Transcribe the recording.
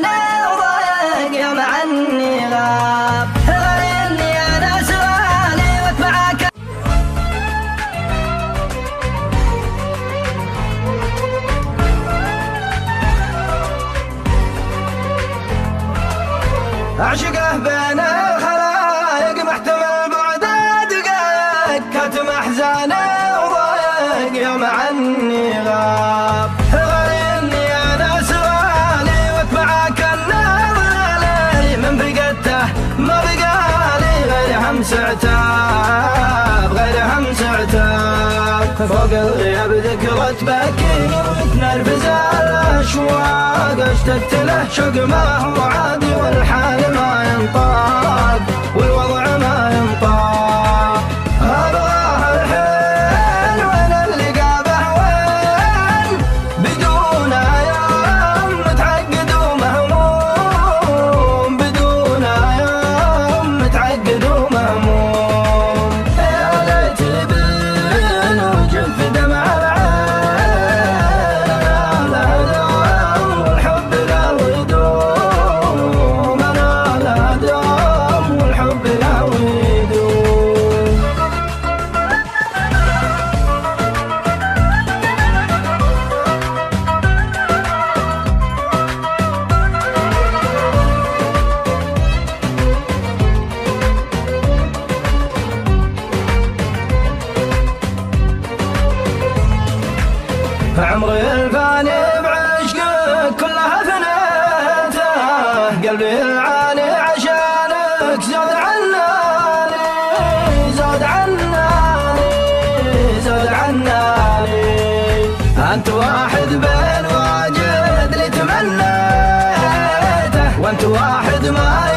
محزانة وضايق يوم عني غاب، غير إني أنا سؤالي واتبعك. أعشقه بين الخلايق محتمل بعد دقايق، كاتم أحزانه وضايق يوم عني غاب، غير إني أنا سؤالي واتبعك النظر من فقدته ما بقالي غير همس عتاب، غير همس عتاب. فوق الغياب ذكرى تبكيني وتنرفز الأشواق، اشتقت له شوق ما هو عادي والحال ما ينطاق والوضع ما ينطاق. أبغاه الحين وين اللقابه وين بدون يوم متعقد ومهموم، بدون يوم متعقد ومهموم. يا ليت لبين وجف دمع العين، لا دوم والحب لا يدوم، أنا لا دوم والحب لا يدوم. عمري الفاني بعشقك كلها فنيته، قلبي العاني عشانك زاد عناني، زاد عناني، زاد عناني. أنت واحد بين واجد اللي تمنيته، وأنت واحد ما